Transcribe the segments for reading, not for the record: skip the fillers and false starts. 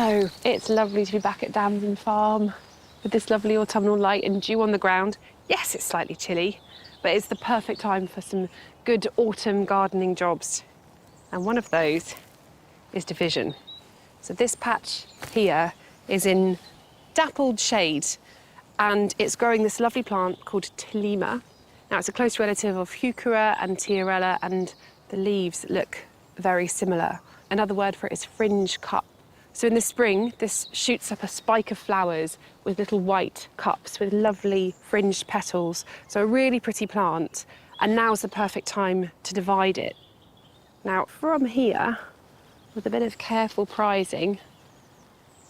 Hello, it's lovely to be back at Damson Farm with this lovely autumnal light and dew on the ground. Yes, it's slightly chilly, but it's the perfect time for some good autumn gardening jobs. And one of those is division. So this patch here is in dappled shade, and it's growing this lovely plant called Tulip. Now, it's a close relative of Heuchera and Tiarella, and the leaves look very similar. Another word for it is fringe cup. So in the spring, this shoots up a spike of flowers with little white cups with lovely fringed petals. So a really pretty plant, and now's the perfect time to divide it. Now, from here, with a bit of careful prizing,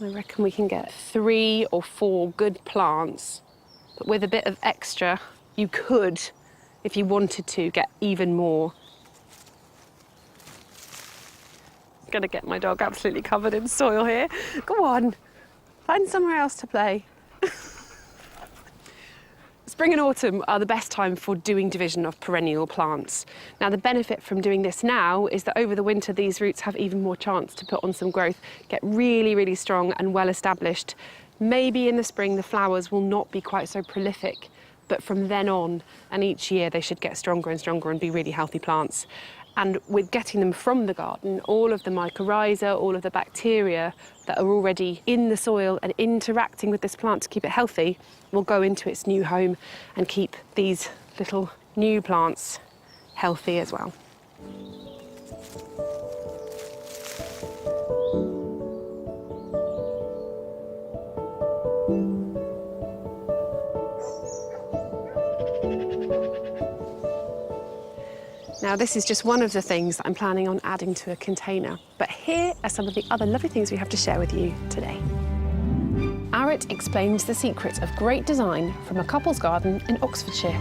I reckon we can get 3 or 4 good plants, but with a bit of extra, you could, if you wanted to, get even more. Gonna get my dog absolutely covered in soil here. Go on, find somewhere else to play. Spring and autumn are the best time for doing division of perennial plants. Now, the benefit from doing this now is that over the winter, these roots have even more chance to put on some growth, get really, really strong and well established. Maybe in the spring, the flowers will not be quite so prolific, but from then on and each year, they should get stronger and stronger and be really healthy plants. And with getting them from the garden, all of the mycorrhiza, all of the bacteria that are already in the soil and interacting with this plant to keep it healthy will go into its new home and keep these little new plants healthy as well. Now, this is just one of the things that I'm planning on adding to a container. But here are some of the other lovely things we have to share with you today. Arit explains the secret of great design from a couple's garden in Oxfordshire.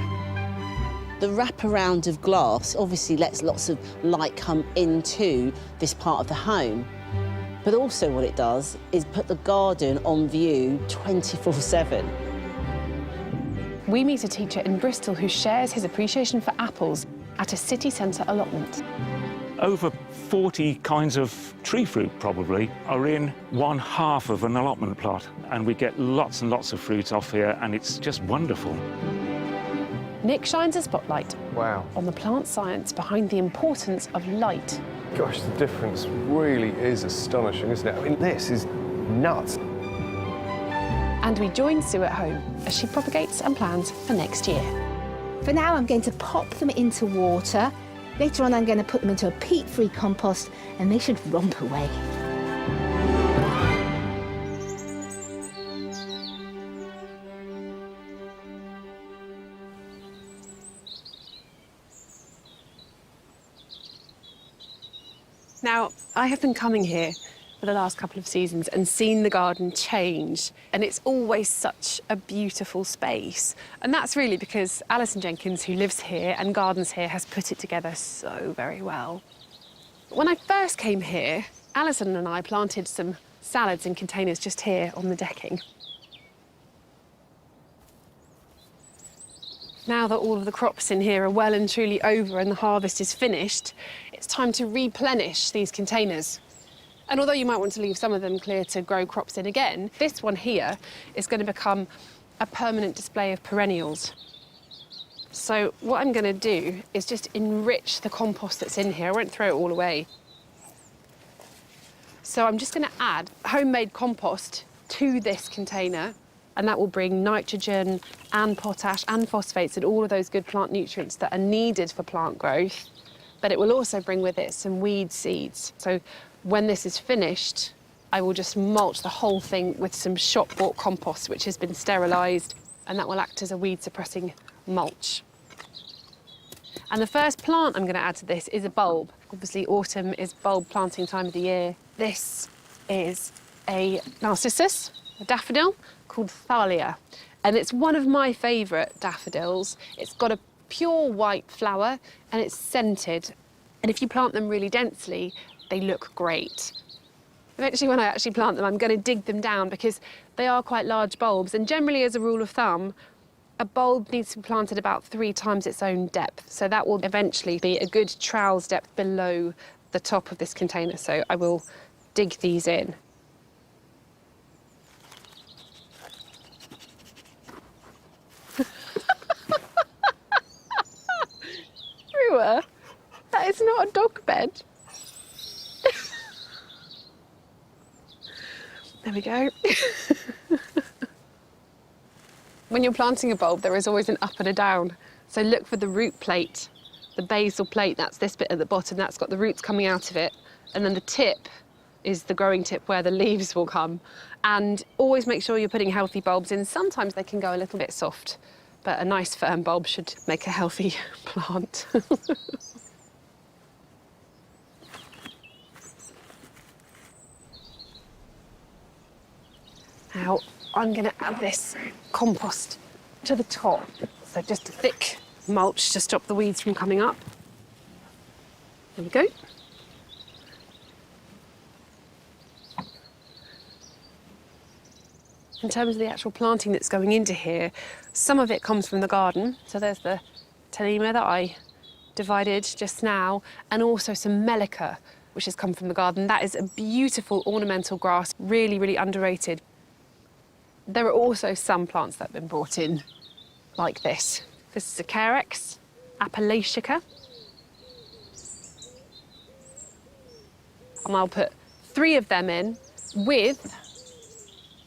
The wraparound of glass obviously lets lots of light come into this part of the home. But also what it does is put the garden on view 24/7. We meet a teacher in Bristol who shares his appreciation for apples at a city centre allotment. Over 40 kinds of tree fruit, probably, are in 1/2 of an allotment plot, and we get lots and lots of fruit off here, and it's just wonderful. Nick shines a spotlight on the plant science behind the importance of light. Gosh, the difference really is astonishing, isn't it? I mean, this is nuts. And we join Sue at home as she propagates and plans for next year. For now, I'm going to pop them into water. Later on, I'm going to put them into a peat-free compost, and they should romp away. Now, I have been coming here for the last couple of seasons and seen the garden change, and it's always such a beautiful space. And that's really because Alison Jenkins, who lives here and gardens here, has put it together so very well. When I first came here, Alison and I planted some salads in containers just here on the decking. Now that all of the crops in here are well and truly over and the harvest is finished, it's time to replenish these containers. And although you might want to leave some of them clear to grow crops in again, this one here is going to become a permanent display of perennials. So what I'm going to do is just enrich the compost that's in here. I won't throw it all away. So I'm just going to add homemade compost to this container, and that will bring nitrogen and potash and phosphates and all of those good plant nutrients that are needed for plant growth. But it will also bring with it some weed seeds. So when this is finished, I will just mulch the whole thing with some shop-bought compost, which has been sterilised, and that will act as a weed-suppressing mulch. And the first plant I'm going to add to this is a bulb. Obviously, autumn is bulb planting time of the year. This is a narcissus, a daffodil, called Thalia. And it's one of my favourite daffodils. It's got a pure white flower, and it's scented. And if you plant them really densely, they look great. Eventually, when I actually plant them, I'm going to dig them down because they are quite large bulbs. And generally, as a rule of thumb, a bulb needs to be planted about 3 times its own depth. So that will eventually be a good trowel's depth below the top of this container. So I will dig these in. manure. That is not a dog bed. There we go. When you're planting a bulb, there is always an up and a down. So look for the root plate, the basal plate, that's this bit at the bottom, that's got the roots coming out of it. And then the tip is the growing tip where the leaves will come. And always make sure you're putting healthy bulbs in. Sometimes they can go a little bit soft, but a nice firm bulb should make a healthy plant. Now, I'm going to add this compost to the top. So just a thick mulch to stop the weeds from coming up. There we go. In terms of the actual planting that's going into here, some of it comes from the garden. So there's the Tulip that I divided just now, and also some Melica, which has come from the garden. That is a beautiful ornamental grass, really, really underrated. There are also some plants that have been brought in like this. This is a Carex Appalachica. And I'll put 3 of them in with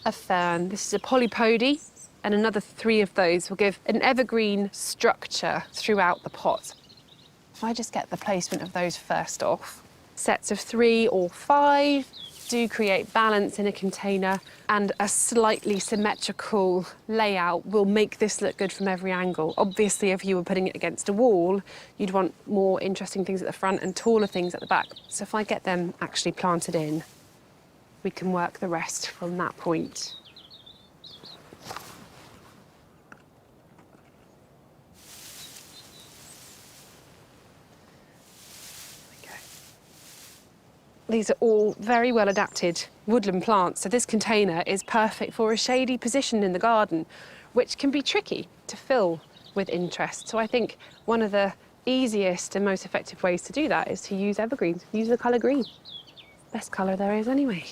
a fern. This is a polypody, and another 3 of those will give an evergreen structure throughout the pot. If I just get the placement of those first off, sets of 3 or 5 do create balance in a container, and a slightly symmetrical layout will make this look good from every angle. Obviously, if you were putting it against a wall, you'd want more interesting things at the front and taller things at the back. So if I get them actually planted in, we can work the rest from that point. These are all very well adapted woodland plants, so this container is perfect for a shady position in the garden, which can be tricky to fill with interest. So I think one of the easiest and most effective ways to do that is to use evergreens. Use the colour green. Best colour there is anyway.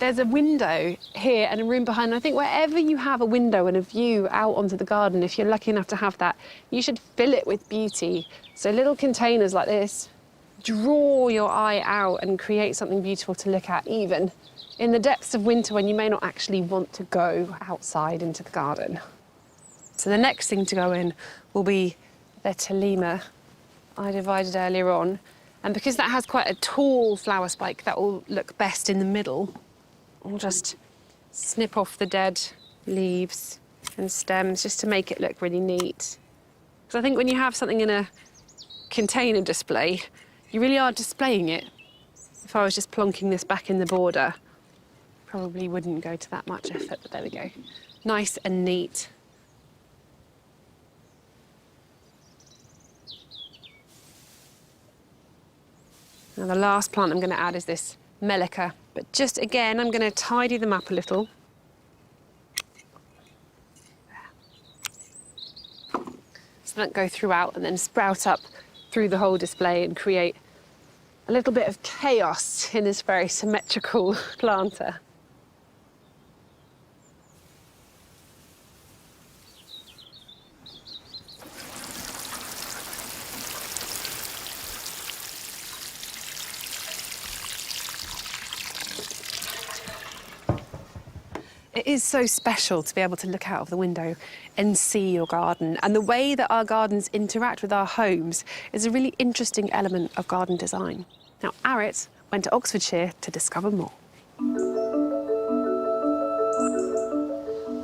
There's a window here and a room behind, and I think wherever you have a window and a view out onto the garden, if you're lucky enough to have that, you should fill it with beauty. So little containers like this draw your eye out and create something beautiful to look at, even in the depths of winter when you may not actually want to go outside into the garden. So the next thing to go in will be the Tulip I divided earlier on. And because that has quite a tall flower spike, that will look best in the middle. I'll just snip off the dead leaves and stems just to make it look really neat. Because I think when you have something in a container display, you really are displaying it. If I was just plonking this back in the border, probably wouldn't go to that much effort, but there we go. Nice and neat. Now the last plant I'm going to add is this Melica, but just again, I'm going to tidy them up a little. So don't go throughout and then sprout up through the whole display and create a little bit of chaos in this very symmetrical planter. It is so special to be able to look out of the window and see your garden. And the way that our gardens interact with our homes is a really interesting element of garden design. Now, Arit went to Oxfordshire to discover more.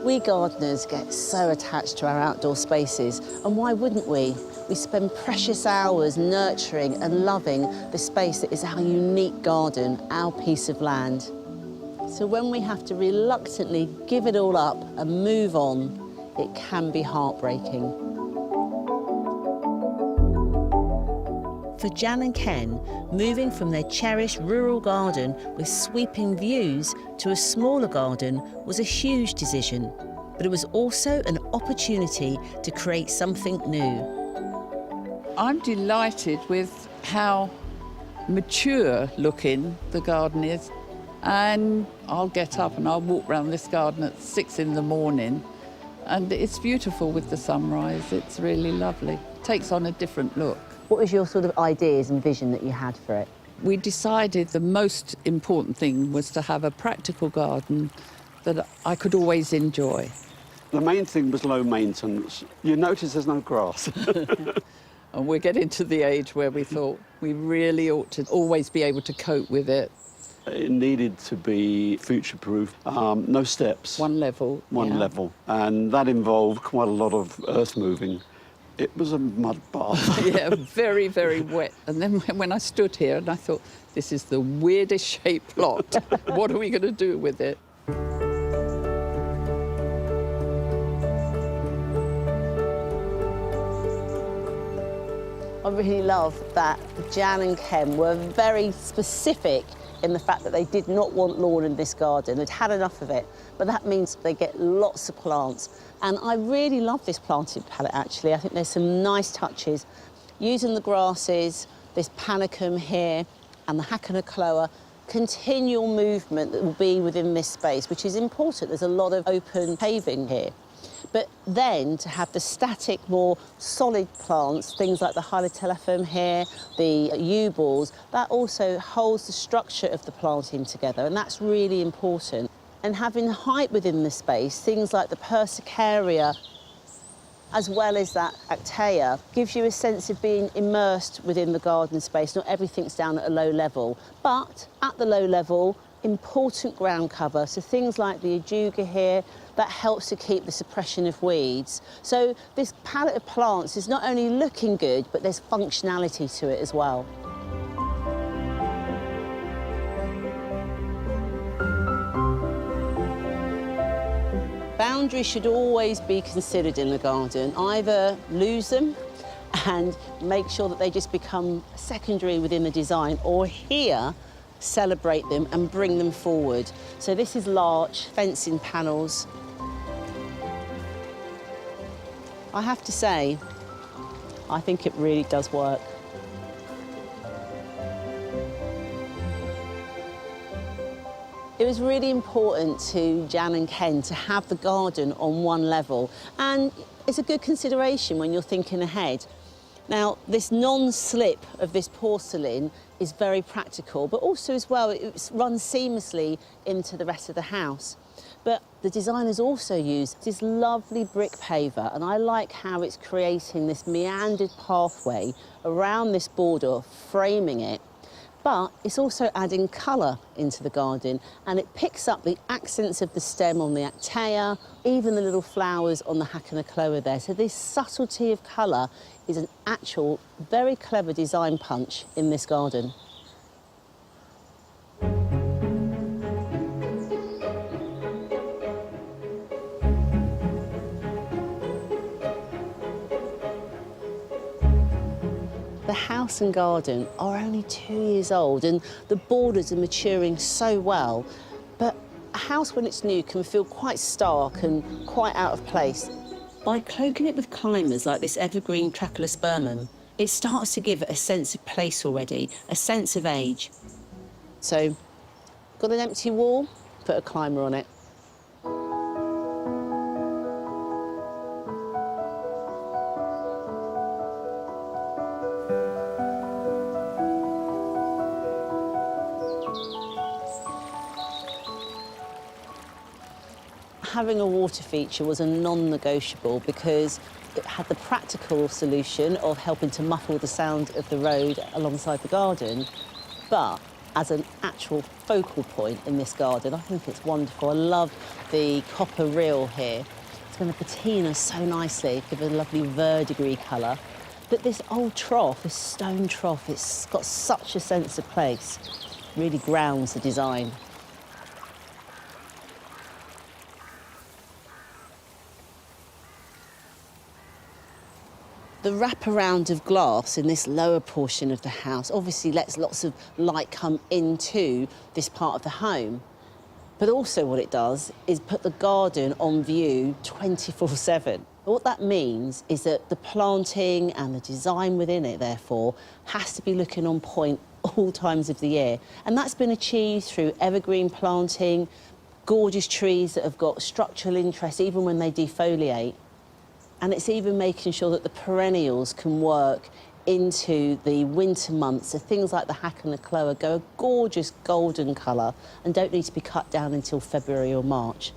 We gardeners get so attached to our outdoor spaces, and why wouldn't we? We spend precious hours nurturing and loving the space that is our unique garden, our piece of land. So when we have to reluctantly give it all up and move on, it can be heartbreaking. For Jan and Ken, moving from their cherished rural garden with sweeping views to a smaller garden was a huge decision, but it was also an opportunity to create something new. I'm delighted with how mature looking the garden is. And I'll get up and I'll walk around this garden at 6 in the morning And it's beautiful with the sunrise. It's really lovely. Takes on a different look. What was your sort of ideas and vision that you had for it? We decided the most important thing was to have a practical garden that I could always enjoy. The main thing was low maintenance. You notice there's no grass. And we're getting to the age where we thought we really ought to always be able to cope with it. It needed to be future-proof. No steps. One level. One yeah. level. And that involved quite a lot of earth moving. It was a mud bath. Yeah, very, very wet. And then when I stood here and I thought, this is the weirdest shaped plot. What are we going to do with it? I really love that Jan and Ken were very specific in the fact that they did not want lawn in this garden. They'd had enough of it, but that means they get lots of plants. And I really love this planting palette, actually. I think there's some nice touches. Using the grasses, this panicum here, and the Hacknacloa, continual movement that will be within this space, which is important. There's a lot of open paving here. But then to have the static, more solid plants, things like the Hylotelethum here, the euballs, that also holds the structure of the planting together, and that's really important. And having height within the space, things like the Persicaria, as well as that Actaea, gives you a sense of being immersed within the garden space. Not everything's down at a low level, but at the low level, important ground cover. So things like the Ajuga here, that helps to keep the suppression of weeds. So this palette of plants is not only looking good, but there's functionality to it as well. Boundaries should always be considered in the garden. Either lose them and make sure that they just become secondary within the design, or here, celebrate them and bring them forward. So this is larch fencing panels. I have to say, I think it really does work. It was really important to Jan and Ken to have the garden on one level, and it's a good consideration when you're thinking ahead. Now, this non-slip of this porcelain is very practical, but also as well, it runs seamlessly into the rest of the house. But the designers also used this lovely brick paver, and I like how it's creating this meandered pathway around this border, framing it. But it's also adding colour into the garden, and it picks up the accents of the stem on the Actaea, even the little flowers on the Hacknacloa there. So this subtlety of colour is an actual, very clever design punch in this garden. The house and garden are only 2 years old, and the borders are maturing so well, but a house when it's new can feel quite stark and quite out of place. By cloaking it with climbers like this evergreen Tracheospermum, it starts to give it a sense of place already, a sense of age. So, got an empty wall? Put a climber on it. Having a water feature was a non-negotiable because it had the practical solution of helping to muffle the sound of the road alongside the garden, but as an actual focal point in this garden, I think it's wonderful. I love the copper reel here. It's going to patina so nicely, give it a lovely verdigris colour. But this old trough, this stone trough, it's got such a sense of place. Really grounds the design. The wraparound of glass in this lower portion of the house obviously lets lots of light come into this part of the home. But also what it does is put the garden on view 24/7. What that means is that the planting and the design within it, therefore, has to be looking on point all times of the year. And that's been achieved through evergreen planting, gorgeous trees that have got structural interest even when they defoliate. And it's even making sure that the perennials can work into the winter months. So things like the hack and the clover go a gorgeous golden colour and don't need to be cut down until February or March.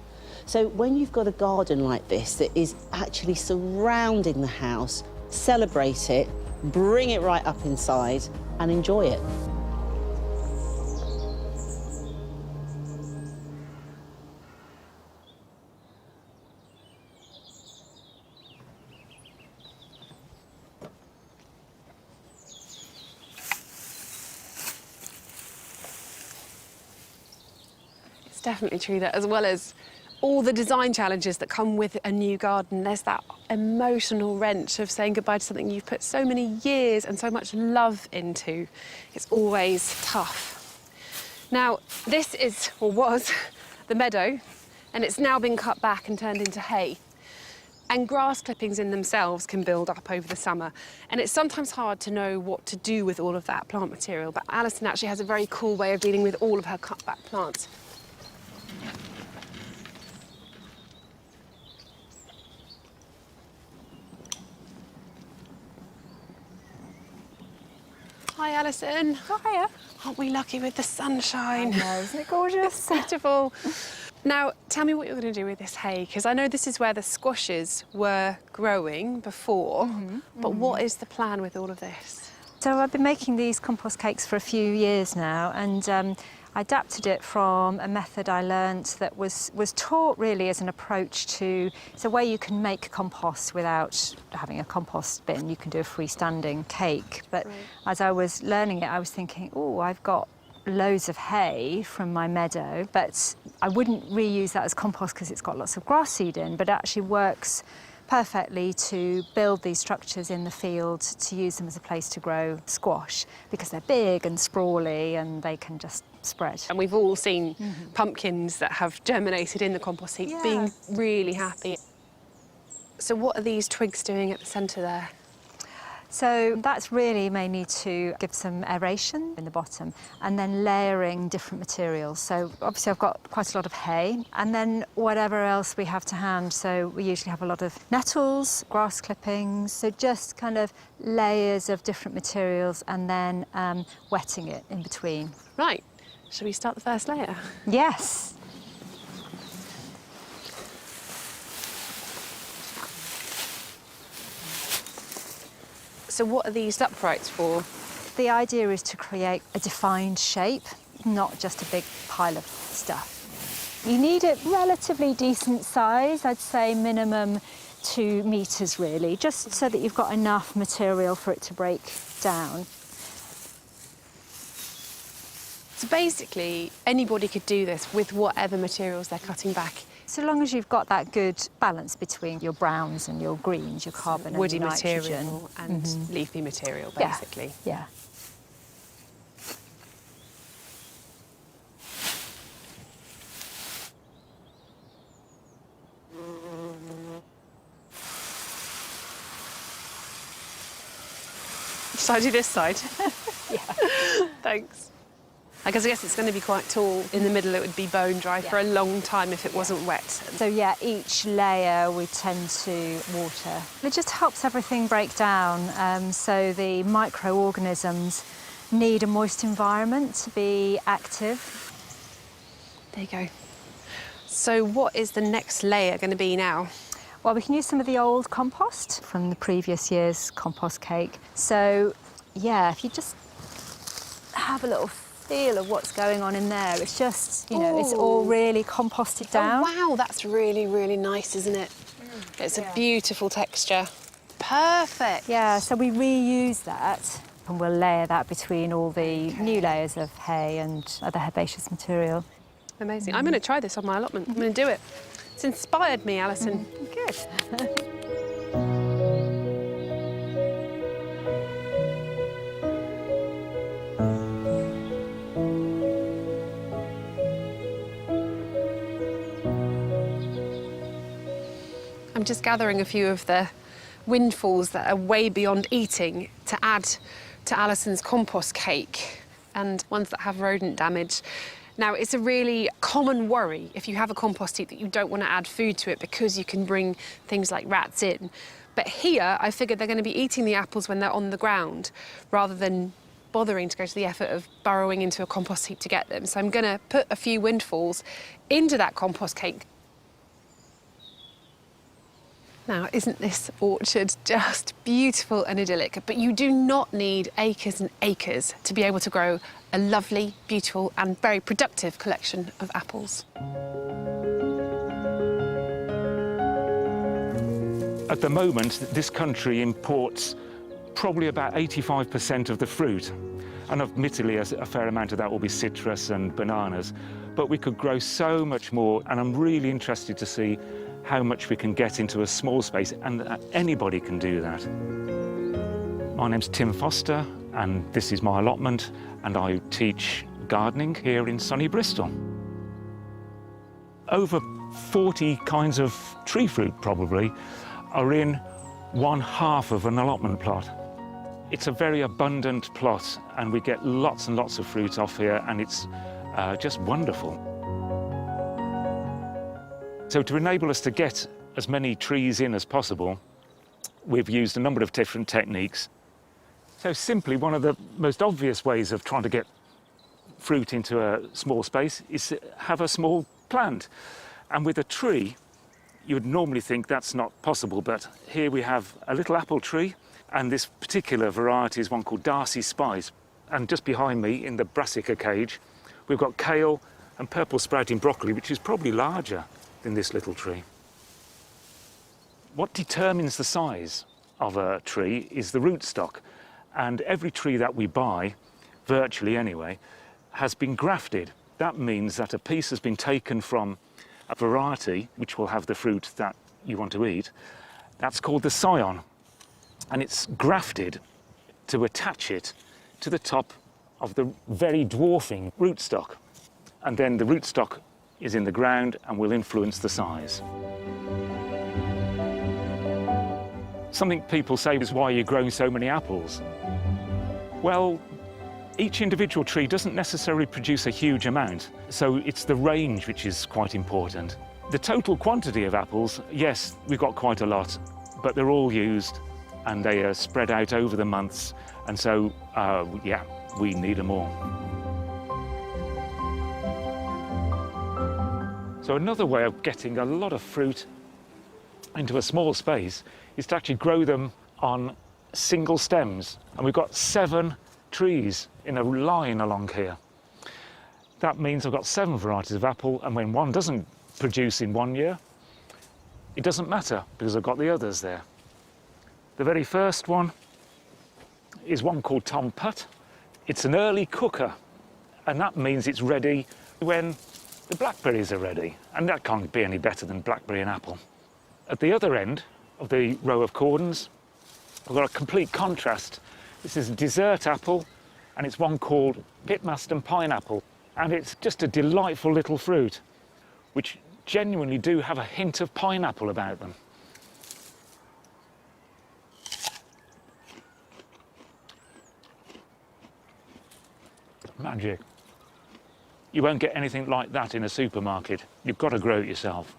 So when you've got a garden like this that is actually surrounding the house, celebrate it, bring it right up inside and enjoy it. It's definitely true that as well as all the design challenges that come with a new garden, there's that emotional wrench of saying goodbye to something you've put so many years and so much love into. It's always tough. Now, this is, or was, the meadow, and it's now been cut back and turned into hay. And grass clippings in themselves can build up over the summer. And it's sometimes hard to know what to do with all of that plant material, but Alison actually has a very cool way of dealing with all of her cut back plants. Hi, Alison. Hiya. Aren't we lucky with the sunshine? I know, isn't it gorgeous? Beautiful. Now, tell me what you're going to do with this hay, because I know this is where the squashes were growing before, but what is the plan with all of this? So I've been making these compost cakes for a few years now, and I adapted it from a method I learnt that was taught really as an approach to, it's a way you can make compost without having a compost bin. You can do a freestanding cake. But as I was learning it, I was thinking, oh, I've got loads of hay from my meadow, but I wouldn't reuse that as compost because it's got lots of grass seed in, but it actually works perfectly to build these structures in the field, to use them as a place to grow squash, because they're big and sprawly and they can just spread. And we've all seen pumpkins that have germinated in the compost heap being really happy. So what are these twigs doing at the centre there? So that's really mainly to give some aeration in the bottom and then layering different materials. So obviously I've got quite a lot of hay and then whatever else we have to hand. So we usually have a lot of nettles, grass clippings, so just kind of layers of different materials and then wetting it in between. Right, shall we start the first layer? Yes. So what are these uprights for? The idea is to create a defined shape, not just a big pile of stuff. You need a relatively decent size, I'd say minimum 2 metres really, just so that you've got enough material for it to break down. So basically, anybody could do this with whatever materials they're cutting back. So long as you've got that good balance between your browns and your greens, your carbon Woody and your nitrogen. material and leafy material, basically. Yeah. Shall I do this side? Yeah. Thanks. I guess it's going to be quite tall. In the middle, it would be bone dry for a long time if it wasn't wet. So yeah, each layer we tend to water. It just helps everything break down. So the microorganisms need a moist environment to be active. There you go. So what is the next layer going to be now? Well, we can use some of the old compost from the previous year's compost cake. So yeah, if you just have a little feel of what's going on in there, it's just, you know, it's all really composted down. Oh, wow, that's really, really nice, isn't it? It's a beautiful texture. Perfect. Yeah, so we reuse that and we'll layer that between all the new layers of hay and other herbaceous material. Amazing. I'm going to try this on my allotment. I'm going to do it. It's inspired me, Alison. Good. I'm just gathering a few of the windfalls that are way beyond eating to add to Alison's compost cake, and ones that have rodent damage. Now, it's a really common worry if you have a compost heap that you don't want to add food to it because you can bring things like rats in. But here, I figured they're going to be eating the apples when they're on the ground rather than bothering to go to the effort of burrowing into a compost heap to get them. So I'm going to put a few windfalls into that compost cake. Now, isn't this orchard just beautiful and idyllic? But you do not need acres and acres to be able to grow a lovely, beautiful and very productive collection of apples. At the moment, this country imports probably about 85% of the fruit. And admittedly, a fair amount of that will be citrus and bananas. But we could grow so much more, and I'm really interested to see how much we can get into a small space, and anybody can do that. My name's Tim Foster, and this is my allotment, and I teach gardening here in sunny Bristol. Over 40 kinds of tree fruit, probably, are in 1/2 of an allotment plot. It's a very abundant plot, and we get lots and lots of fruit off here, and it's just wonderful. So to enable us to get as many trees in as possible, we've used a number of different techniques. So simply, one of the most obvious ways of trying to get fruit into a small space is to have a small plant. And with a tree, you would normally think that's not possible, but here we have a little apple tree, and this particular variety is one called Darcy Spice. And just behind me, in the brassica cage, we've got kale and purple sprouting broccoli, which is probably larger than this little tree. What determines the size of a tree is the rootstock, and every tree that we buy, virtually anyway, has been grafted. That means that a piece has been taken from a variety which will have the fruit that you want to eat. That's called the scion, and it's grafted to attach it to the top of the very dwarfing rootstock, and then the rootstock is in the ground and will influence the size. Something people say is, why are you growing so many apples? Well, each individual tree doesn't necessarily produce a huge amount, so it's the range which is quite important. The total quantity of apples, yes, we've got quite a lot, but they're all used and they are spread out over the months, and so, yeah, we need them all. So another way of getting a lot of fruit into a small space is to actually grow them on single stems. And we've got 7 trees in a line along here. That means I've got 7 varieties of apple, and when one doesn't produce in one year, it doesn't matter because I've got the others there. The very first one is one called Tom Putt. It's an early cooker, and that means it's ready when the blackberries are ready, and that can't be any better than blackberry and apple. At the other end of the row of cordons, I've got a complete contrast. This is a dessert apple, and it's one called Pitmaston Pineapple, and it's just a delightful little fruit, which genuinely do have a hint of pineapple about them. Magic. You won't get anything like that in a supermarket. You've got to grow it yourself.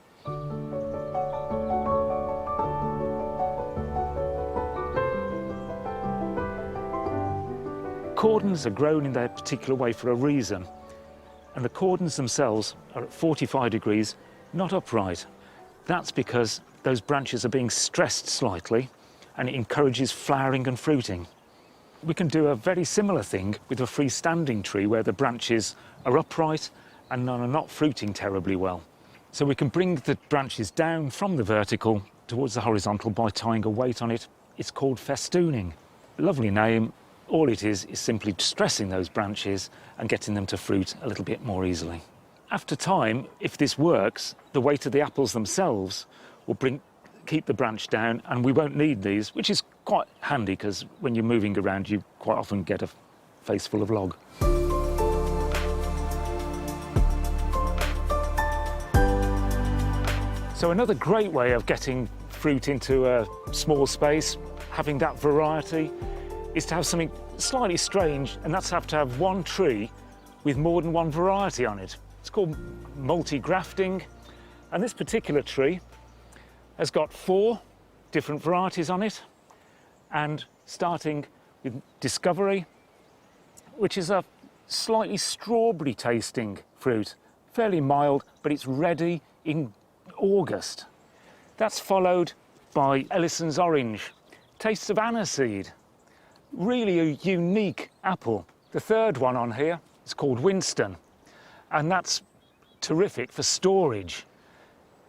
Cordons are grown in their particular way for a reason, and the cordons themselves are at 45 degrees, not upright. That's because those branches are being stressed slightly, and it encourages flowering and fruiting. We can do a very similar thing with a freestanding tree where the branches are upright and none are not fruiting terribly well. So we can bring the branches down from the vertical towards the horizontal by tying a weight on it. It's called festooning. Lovely name. All it is simply stressing those branches and getting them to fruit a little bit more easily. After time, if this works, the weight of the apples themselves will keep the branch down, and we won't need these, which is quite handy because when you're moving around, you quite often get a face full of log. So another great way of getting fruit into a small space, having that variety, is to have something slightly strange, and that's to have one tree with more than one variety on it. It's called multi-grafting, and this particular tree has got 4 different varieties on it, and starting with Discovery, which is a slightly strawberry tasting fruit, fairly mild, but it's ready in August. That's followed by Ellison's Orange, tastes of aniseed, really a unique apple. The third one on here is called Winston, and that's terrific for storage.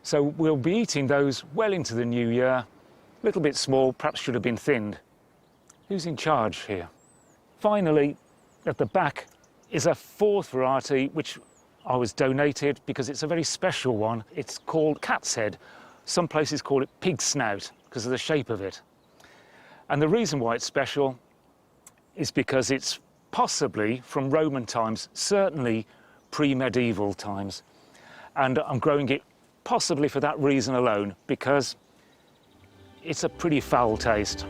So we'll be eating those well into the new year. A little bit small, perhaps should have been thinned. Who's in charge here? Finally, at the back is a 4th variety, which I was donated because it's a very special one. It's called Cat's Head. Some places call it Pig Snout because of the shape of it. And the reason why it's special is because it's possibly from Roman times, certainly pre-medieval times. And I'm growing it possibly for that reason alone, because it's a pretty foul taste.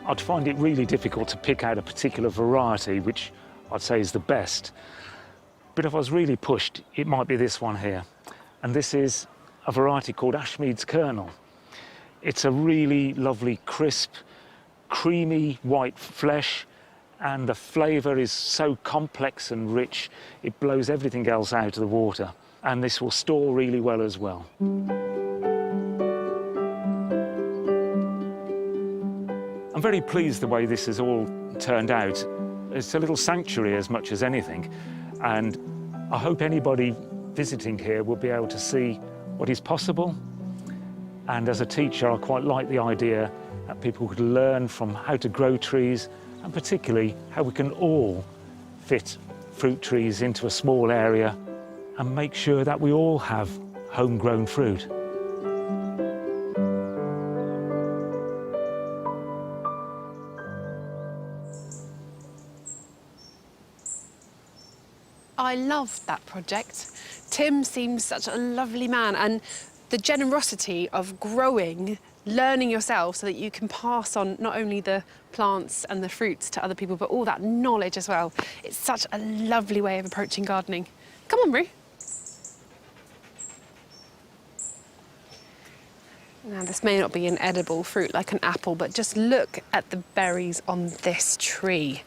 I'd find it really difficult to pick out a particular variety which I'd say is the best. But if I was really pushed, it might be this one here. And this is a variety called Ashmead's Kernel. It's a really lovely, crisp, creamy white flesh, and the flavour is so complex and rich, it blows everything else out of the water. And this will store really well as well. I'm very pleased the way this has all turned out. It's a little sanctuary as much as anything, and I hope anybody visiting here will be able to see what is possible. And as a teacher, I quite like the idea that people could learn from how to grow trees, and particularly how we can all fit fruit trees into a small area and make sure that we all have homegrown fruit. I loved that project. Tim seems such a lovely man, and the generosity of growing, learning yourself so that you can pass on not only the plants and the fruits to other people, but all that knowledge as well. It's such a lovely way of approaching gardening. Come on, Roo. Now, this may not be an edible fruit like an apple, but just look at the berries on this tree.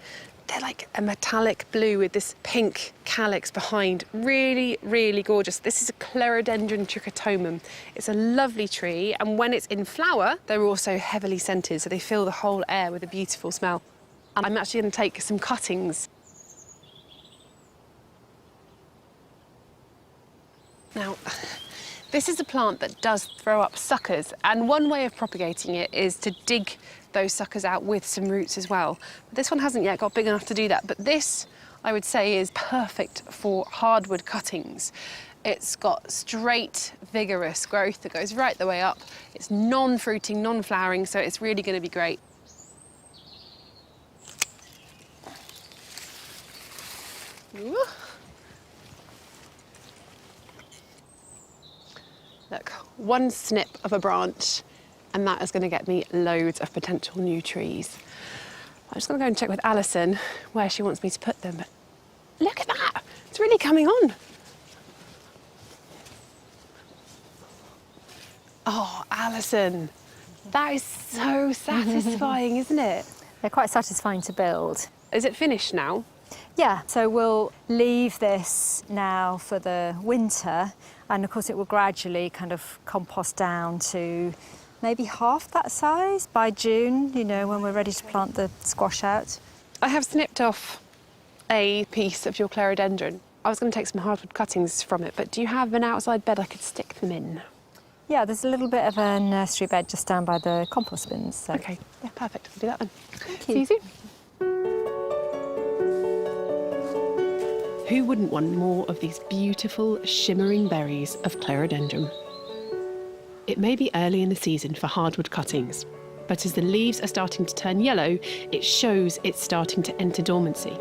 They're like a metallic blue with this pink calyx behind. Really, really gorgeous. This is a Clerodendrum trichotomum. It's a lovely tree, and when it's in flower, they're also heavily scented, so they fill the whole air with a beautiful smell. And I'm actually going to take some cuttings. Now, this is a plant that does throw up suckers, and one way of propagating it is to dig those suckers out with some roots as well. But this one hasn't yet got big enough to do that, but this, I would say, is perfect for hardwood cuttings. It's got straight, vigorous growth that goes right the way up. It's non-fruiting, non-flowering, so it's really going to be great. Ooh. Look, one snip of a branch, and that is going to get me loads of potential new trees. I'm just going to go and check with Alison where she wants me to put them. But look at that! It's really coming on. Oh, Alison, that is so satisfying, isn't it? They're quite satisfying to build. Is it finished now? Yeah, so we'll leave this now for the winter, and of course it will gradually kind of compost down to maybe half that size by June, you know, when we're ready to plant the squash out. I have snipped off a piece of your Clerodendrum. I was going to take some hardwood cuttings from it, but do you have an outside bed I could stick them in? Yeah, there's a little bit of a nursery bed just down by the compost bins. So. OK, yeah, perfect. I'll do that then. Thank See you soon. Who wouldn't want more of these beautiful, shimmering berries of Clerodendrum? It may be early in the season for hardwood cuttings, but as the leaves are starting to turn yellow, it shows it's starting to enter dormancy.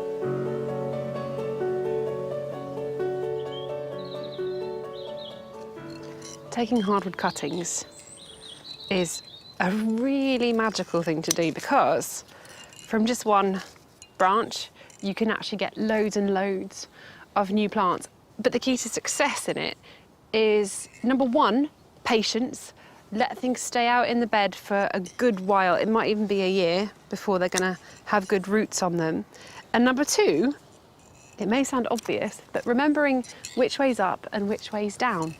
Taking hardwood cuttings is a really magical thing to do because From just one branch, you can actually get loads and loads of new plants. But the key to success in it is, number one, patience. Let things stay out in the bed for a good while. It might even be a year before they're gonna have good roots on them. And number two, it may sound obvious, but remembering which way's up and which way's down.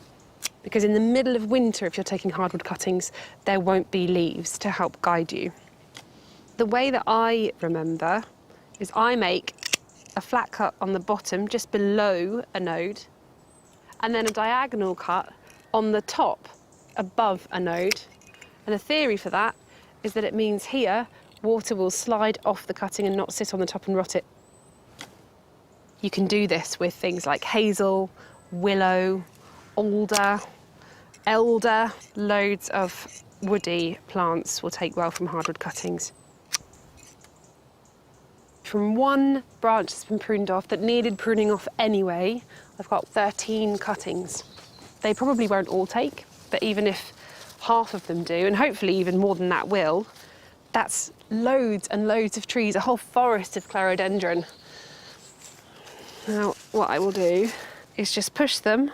Because in the middle of winter, if you're taking hardwood cuttings, there won't be leaves to help guide you. The way that I remember is I make a flat cut on the bottom, just below a node, and then a diagonal cut on the top, above a node. And the theory for that is that it means here, water will slide off the cutting and not sit on the top and rot it. You can do this with things like hazel, willow, alder, elder. Loads of woody plants will take well from hardwood cuttings. From one branch that's been pruned off that needed pruning off anyway, I've got 13 cuttings. They probably won't all take, but even if half of them do, and hopefully even more than that will, that's loads and loads of trees, a whole forest of clerodendron. Now, what I will do is just push them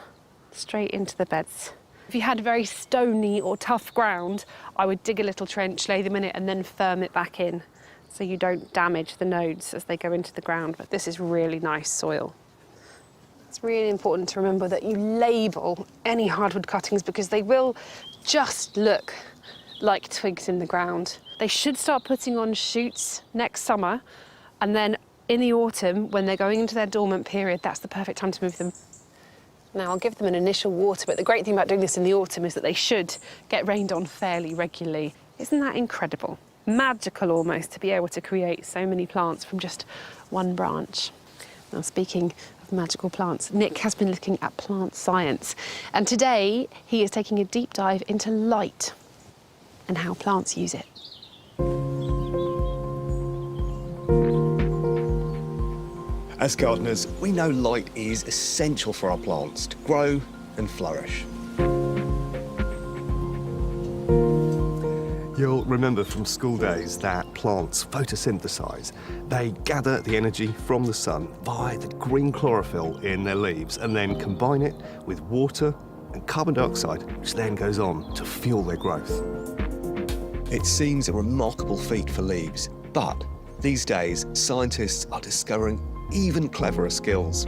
straight into the beds. If you had very stony or tough ground, I would dig a little trench, lay them in it, and then firm it back in, so you don't damage the nodes as they go into the ground. But this is really nice soil. It's really important to remember that you label any hardwood cuttings because they will just look like twigs in the ground. They should start putting on shoots next summer, and then in the autumn, when they're going into their dormant period, that's the perfect time to move them. Now, I'll give them an initial water, but the great thing about doing this in the autumn is that they should get rained on fairly regularly. Isn't that incredible? Magical almost, to be able to create so many plants from just one branch. Now, speaking of magical plants, Nick has been looking at plant science, and today he is taking a deep dive into light and how plants use it. As gardeners, we know light is essential for our plants to grow and flourish. You'll remember from school days that plants photosynthesize. They gather the energy from the sun via the green chlorophyll in their leaves and then combine it with water and carbon dioxide, which then goes on to fuel their growth. It seems a remarkable feat for leaves, but these days scientists are discovering even cleverer skills.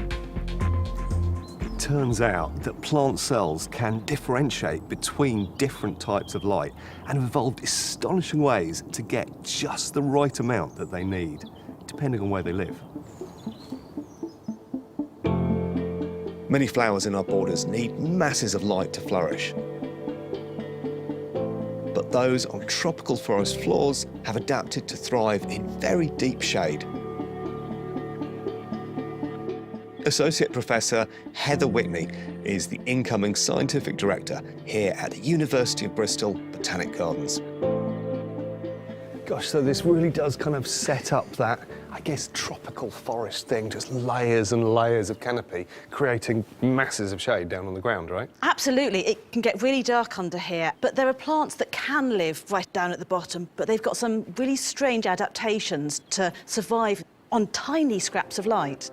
It turns out that plant cells can differentiate between different types of light and have evolved astonishing ways to get just the right amount that they need, depending on where they live. Many flowers in our borders need masses of light to flourish. But those on tropical forest floors have adapted to thrive in very deep shade. Associate Professor Heather Whitney is the incoming scientific director here at the University of Bristol Botanic Gardens. Gosh, so this really does kind of set up that, I guess, tropical forest thing, just layers and layers of canopy, creating masses of shade down on the ground, right? Absolutely. It can get really dark under here, but there are plants that can live right down at the bottom, but they've got some really strange adaptations to survive on tiny scraps of light.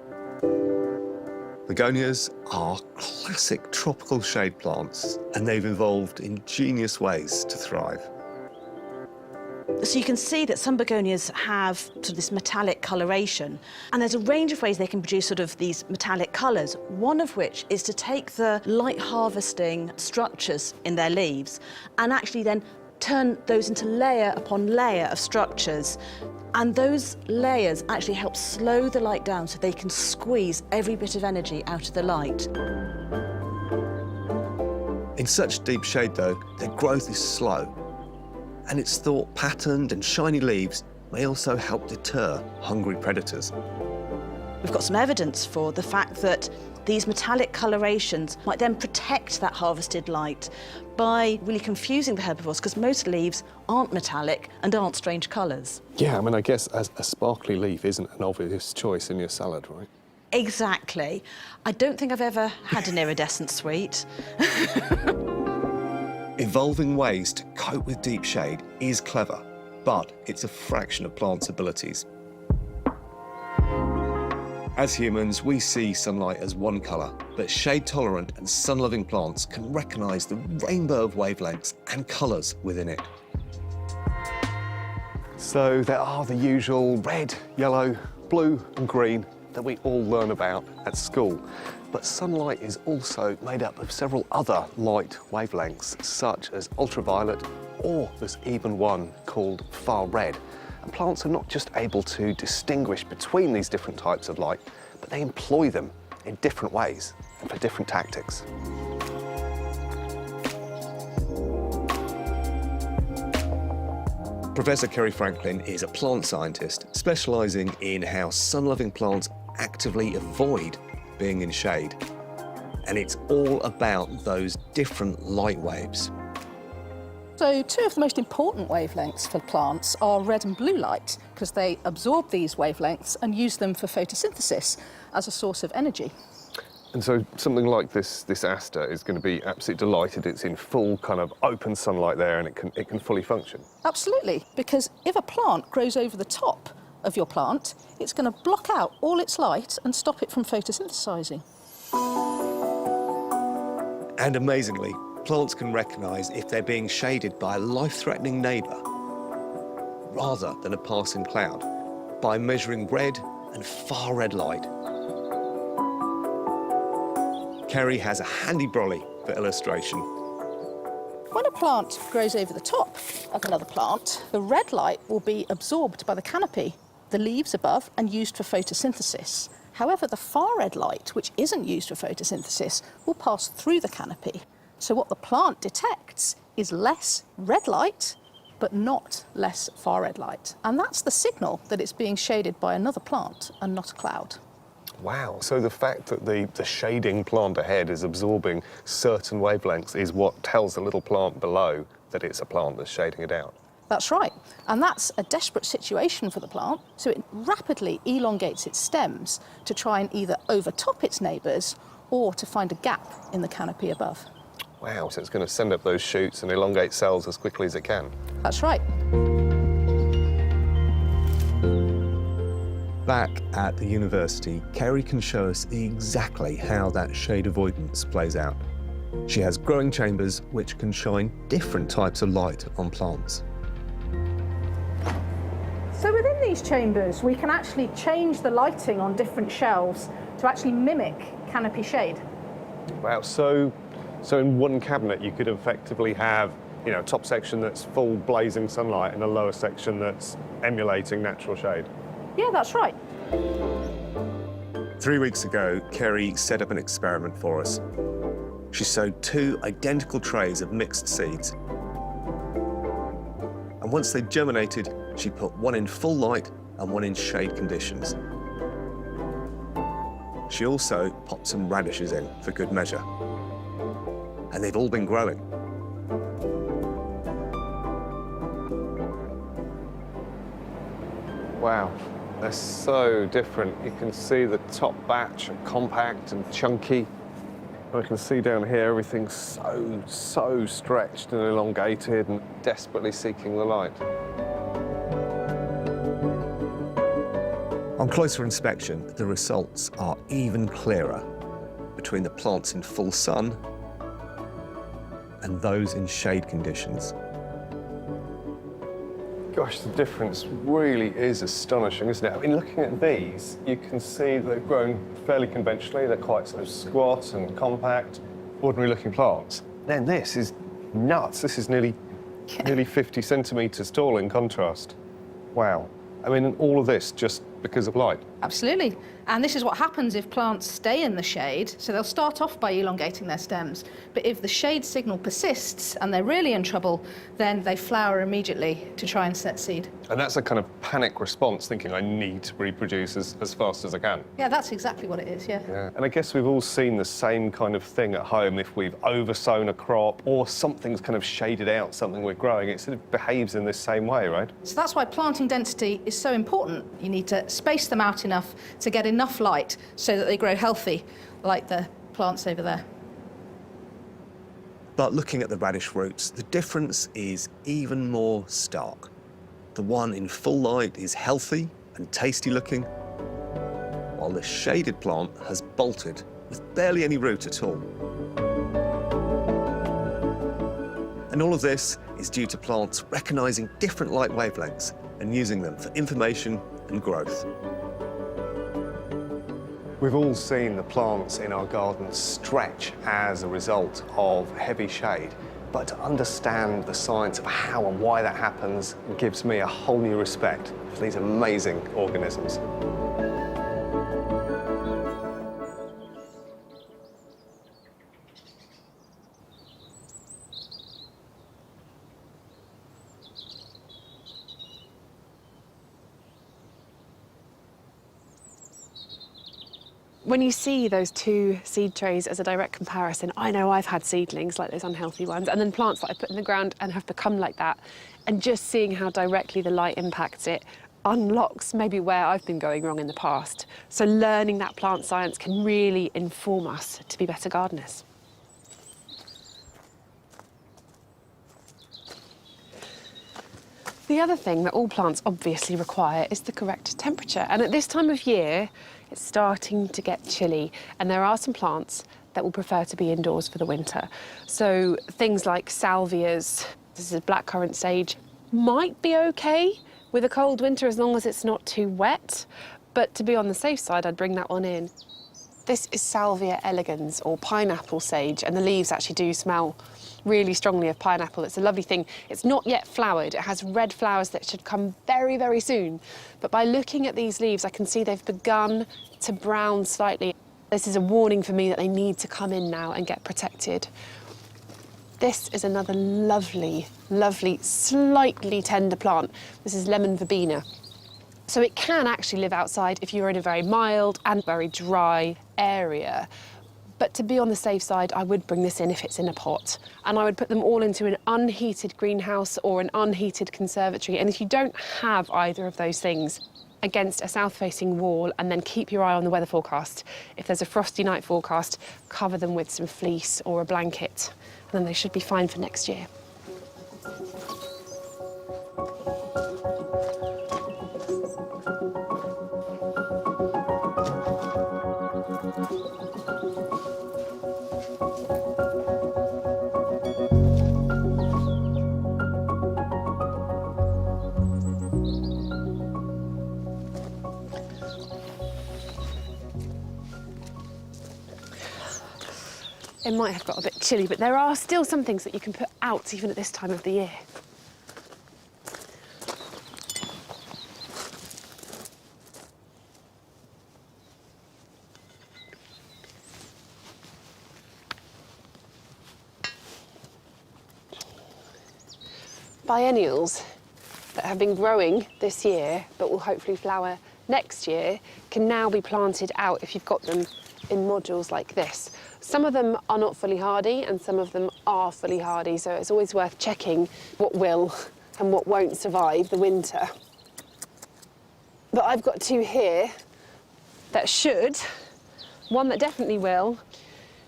Begonias are classic tropical shade plants, and they've evolved ingenious ways to thrive. So you can see that some begonias have sort of this metallic coloration, and there's a range of ways they can produce sort of these metallic colours, one of which is to take the light harvesting structures in their leaves and actually then turn those into layer upon layer of structures. And those layers actually help slow the light down so they can squeeze every bit of energy out of the light. In such deep shade, though, their growth is slow, and it's thought patterned and shiny leaves may also help deter hungry predators. We've got some evidence for the fact that these metallic colorations might then protect that harvested light by really confusing the herbivores, because most leaves aren't metallic and aren't strange colours. Yeah, I mean, I guess a sparkly leaf isn't an obvious choice in your salad, right? Exactly. I don't think I've ever had an iridescent sweet. Evolving ways to cope with deep shade is clever, but it's a fraction of plants' abilities. As humans, we see sunlight as one colour, but shade-tolerant and sun-loving plants can recognise the rainbow of wavelengths and colours within it. So there are the usual red, yellow, blue and green that we all learn about at school. But sunlight is also made up of several other light wavelengths, such as ultraviolet, or there's even one called far red. And plants are not just able to distinguish between these different types of light, but they employ them in different ways and for different tactics. Professor Kerry Franklin is a plant scientist specialising in how sun-loving plants actively avoid being in shade. And it's all about those different light waves. So two of the most important wavelengths for plants are red and blue light, because they absorb these wavelengths and use them for photosynthesis as a source of energy. And so something like this aster is going to be absolutely delighted it's in full kind of open sunlight there and it can fully function. Absolutely, because if a plant grows over the top of your plant, it's going to block out all its light and stop it from photosynthesising. And amazingly, plants can recognise if they're being shaded by a life-threatening neighbour rather than a passing cloud by measuring red and far red light. Kerry has a handy brolly for illustration. When a plant grows over the top of another plant, the red light will be absorbed by the canopy, the leaves above, and used for photosynthesis. However, the far red light, which isn't used for photosynthesis, will pass through the canopy. So what the plant detects is less red light, but not less far red light. And that's the signal that it's being shaded by another plant and not a cloud. Wow, so the fact that the shading plant ahead is absorbing certain wavelengths is what tells the little plant below that it's a plant that's shading it out. That's right, and that's a desperate situation for the plant, so it rapidly elongates its stems to try and either overtop its neighbours or to find a gap in the canopy above. Wow, so it's going to send up those shoots and elongate cells as quickly as it can. That's right. Back at the university, Kerry can show us exactly how that shade avoidance plays out. She has growing chambers which can shine different types of light on plants. So within these chambers, we can actually change the lighting on different shelves to actually mimic canopy shade. Wow, so in one cabinet you could effectively have, you know, a top section that's full blazing sunlight and a lower section that's emulating natural shade. Yeah, that's right. 3 weeks ago, Kerry set up an experiment for us. She sowed 2 identical trays of mixed seeds. And once they germinated, she put one in full light and one in shade conditions. She also popped some radishes in for good measure. And they've all been growing. Wow, they're so different. You can see the top batch are compact and chunky. I can see down here everything's so stretched and elongated and desperately seeking the light. On closer inspection, the results are even clearer between the plants in full sun and those in shade conditions. Gosh, the difference really is astonishing, isn't it? I mean, looking at these, you can see they've grown fairly conventionally. They're quite sort of squat and compact, ordinary-looking plants. Then this is nuts. This is nearly 50 centimetres tall in contrast. Wow. I mean, all of this just because of light. Absolutely. And this is what happens if plants stay in the shade. So they'll start off by elongating their stems. But if the shade signal persists and they're really in trouble, then they flower immediately to try and set seed. And that's a kind of panic response, thinking I need to reproduce as fast as I can. Yeah, that's exactly what it is, yeah. Yeah. And I guess we've all seen the same kind of thing at home. If we've oversown a crop or something's kind of shaded out something we're growing, it sort of behaves in this same way, right? So that's why planting density is so important. You need to space them out enough to get enough light so that they grow healthy, like the plants over there. But looking at the radish roots, the difference is even more stark. The one in full light is healthy and tasty looking, while the shaded plant has bolted with barely any root at all. And all of this is due to plants recognising different light wavelengths and using them for information and growth. We've all seen the plants in our gardens stretch as a result of heavy shade, but to understand the science of how and why that happens gives me a whole new respect for these amazing organisms. When you see those two seed trays as a direct comparison, I know I've had seedlings like those unhealthy ones, and then plants that I put in the ground and have become like that. And just seeing how directly the light impacts it unlocks maybe where I've been going wrong in the past. So learning that plant science can really inform us to be better gardeners. The other thing that all plants obviously require is the correct temperature. And at this time of year, it's starting to get chilly, and there are some plants that will prefer to be indoors for the winter. So things like salvias, this is blackcurrant sage, might be okay with a cold winter as long as it's not too wet. But to be on the safe side, I'd bring that one in. This is Salvia elegans, or pineapple sage, and the leaves actually do smell really strongly of pineapple. It's a lovely thing. It's not yet flowered. It has red flowers that should come very, very soon. But by looking at these leaves, I can see they've begun to brown slightly. This is a warning for me that they need to come in now and get protected. This is another lovely, lovely, slightly tender plant. This is lemon verbena. So it can actually live outside if you're in a very mild and very dry area. But to be on the safe side, I would bring this in if it's in a pot. And I would put them all into an unheated greenhouse or an unheated conservatory. And if you don't have either of those things, against a south-facing wall, and then keep your eye on the weather forecast. If there's a frosty night forecast, cover them with some fleece or a blanket, and then they should be fine for next year. It might have got a bit chilly, but there are still some things that you can put out even at this time of the year. Biennials that have been growing this year but will hopefully flower next year can now be planted out if you've got them in modules like this. Some of them are not fully hardy and some of them are fully hardy, so it's always worth checking what will and what won't survive the winter. But I've got two here that should, one that definitely will.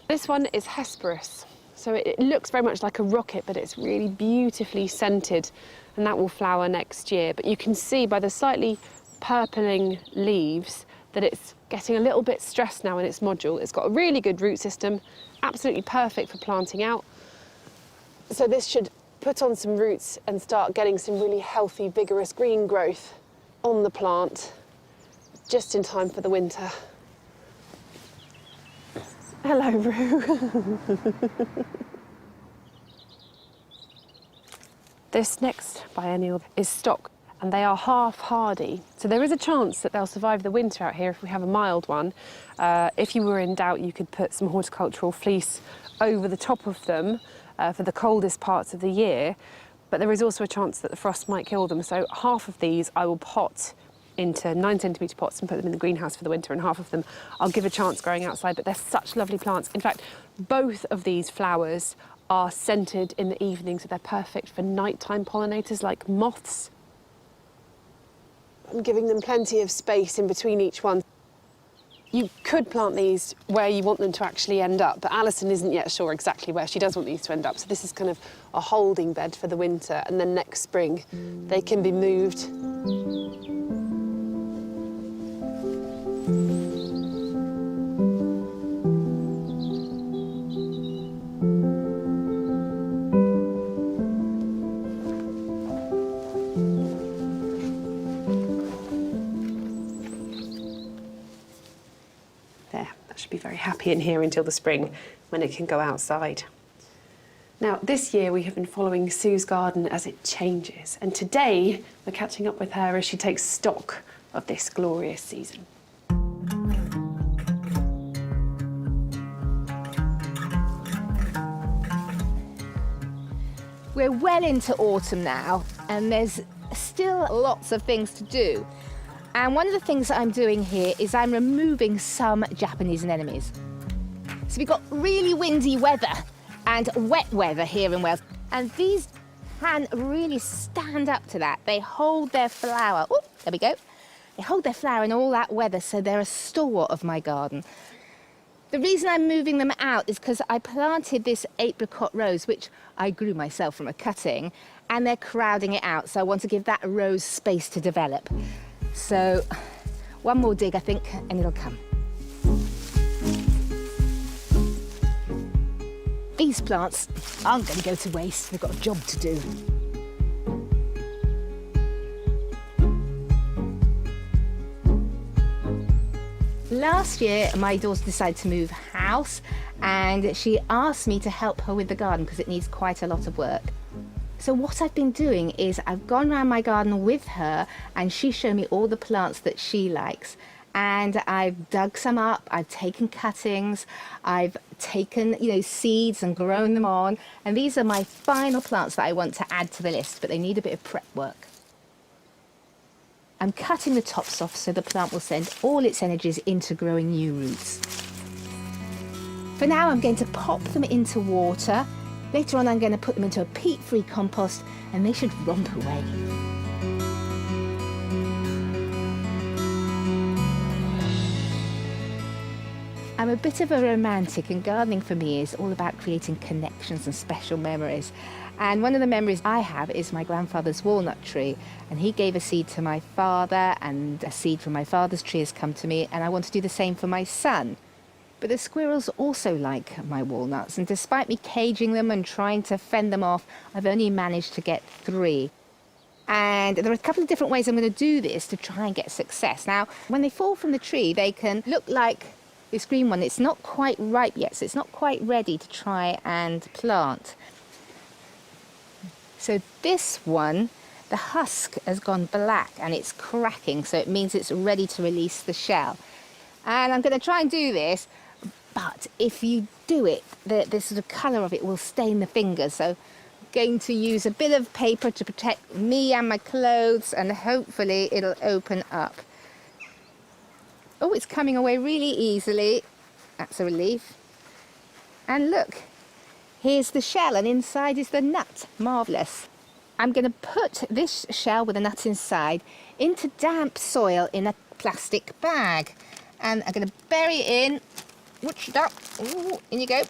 This one is Hesperus. So it looks very much like a rocket, but it's really beautifully scented, and that will flower next year. But you can see by the slightly purpling leaves that it's getting a little bit stressed now in its module. It's got a really good root system, absolutely perfect for planting out. So this should put on some roots and start getting some really healthy, vigorous green growth on the plant just in time for the winter. Hello, Rue. This next biennial is stock, and they are half hardy. So there is a chance that they'll survive the winter out here if we have a mild one. If you were in doubt, you could put some horticultural fleece over the top of them for the coldest parts of the year, but there is also a chance that the frost might kill them. So half of these I will pot into 9cm pots and put them in the greenhouse for the winter, and half of them I'll give a chance growing outside. But they're such lovely plants. In fact, both of these flowers are scented in the evening, so they're perfect for nighttime pollinators like moths. I'm giving them plenty of space in between each one. You could plant these where you want them to actually end up, but Alison isn't yet sure exactly where she does want these to end up. So this is kind of a holding bed for the winter, and then next spring they can be moved. Should be very happy in here until the spring when it can go outside. Now, this year we have been following Sue's garden as it changes, and today we're catching up with her as she takes stock of this glorious season. We're well into autumn now, and there's still lots of things to do. And one of the things that I'm doing here is I'm removing some Japanese anemones. So we've got really windy weather and wet weather here in Wales, and these can really stand up to that. They hold their flower, oh, there we go. They hold their flower in all that weather, so they're a stalwart of my garden. The reason I'm moving them out is because I planted this apricot rose, which I grew myself from a cutting, and they're crowding it out, so I want to give that rose space to develop. So, one more dig, I think, and it'll come. These plants aren't going to go to waste. They've got a job to do. Last year, my daughter decided to move house, and she asked me to help her with the garden because it needs quite a lot of work. So what I've been doing is I've gone around my garden with her, and she showed me all the plants that she likes. And I've dug some up, I've taken cuttings, I've taken, seeds and grown them on. And these are my final plants that I want to add to the list, but they need a bit of prep work. I'm cutting the tops off so the plant will send all its energies into growing new roots. For now, I'm going to pop them into water. Later on, I'm going to put them into a peat-free compost, and they should romp away. I'm a bit of a romantic, and gardening for me is all about creating connections and special memories. And one of the memories I have is my grandfather's walnut tree, and he gave a seed to my father, and a seed from my father's tree has come to me, and I want to do the same for my son. But the squirrels also like my walnuts, and despite me caging them and trying to fend them off, I've only managed to get 3. And there are a couple of different ways I'm going to do this to try and get success. Now, when they fall from the tree, they can look like this green one. It's not quite ripe yet, so it's not quite ready to try and plant. So this one, the husk has gone black and it's cracking, so it means it's ready to release the shell. And I'm going to try and do this, but if you do it, the sort of colour of it will stain the fingers. So I'm going to use a bit of paper to protect me and my clothes, and hopefully it'll open up. Oh, it's coming away really easily. That's a relief. And look, here's the shell, and inside is the nut. Marvellous. I'm going to put this shell with the nut inside into damp soil in a plastic bag. And I'm going to bury it in. Whoosh it up. Ooh, in you go.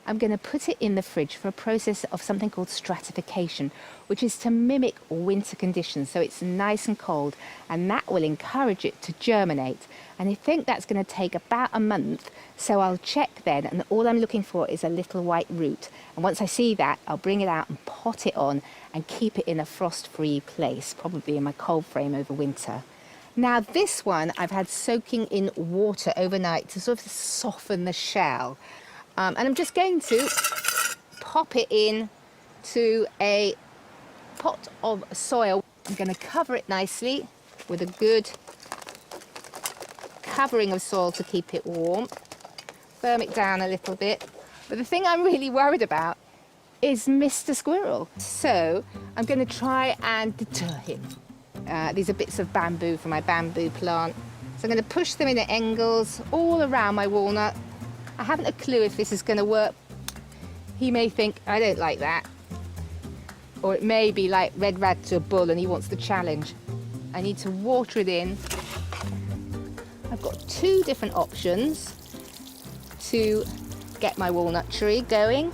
I'm going to put it in the fridge for a process of something called stratification, which is to mimic winter conditions, so it's nice and cold, and that will encourage it to germinate. And I think that's going to take about a month, so I'll check then, and all I'm looking for is a little white root. And once I see that, I'll bring it out and pot it on and keep it in a frost-free place, probably in my cold frame over winter. Now this one I've had soaking in water overnight to sort of soften the shell. And I'm just going to pop it in to a pot of soil. I'm going to cover it nicely with a good covering of soil to keep it warm. Firm it down a little bit. But the thing I'm really worried about is Mr. Squirrel. So I'm going to try and deter him. These are bits of bamboo from my bamboo plant. So I'm going to push them in at angles all around my walnut. I haven't a clue if this is going to work. He may think, I don't like that. Or it may be like Red Rat to a bull and he wants the challenge. I need to water it in. I've got 2 different options to get my walnut tree going,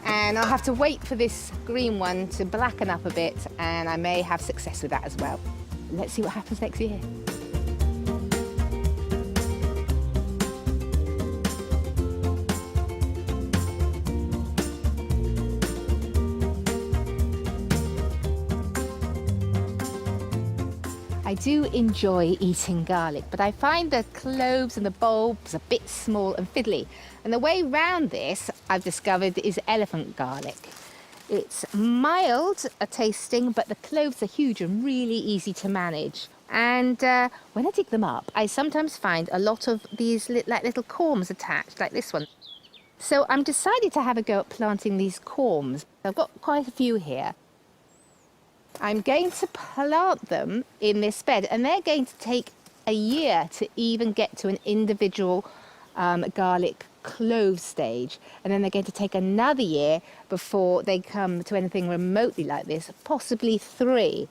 and I'll have to wait for this green one to blacken up a bit, and I may have success with that as well. Let's see what happens next year. I do enjoy eating garlic, but I find the cloves and the bulbs a bit small and fiddly. And the way round this, I've discovered, is elephant garlic. It's mild a tasting, but the cloves are huge and really easy to manage. And when I dig them up, I sometimes find a lot of these like little corms attached, like this one. So I'm decided to have a go at planting these corms. I've got quite a few here. I'm going to plant them in this bed, and they're going to take a year to even get to an individual garlic clove stage, and then they're going to take another year before they come to anything remotely like this, possibly 3.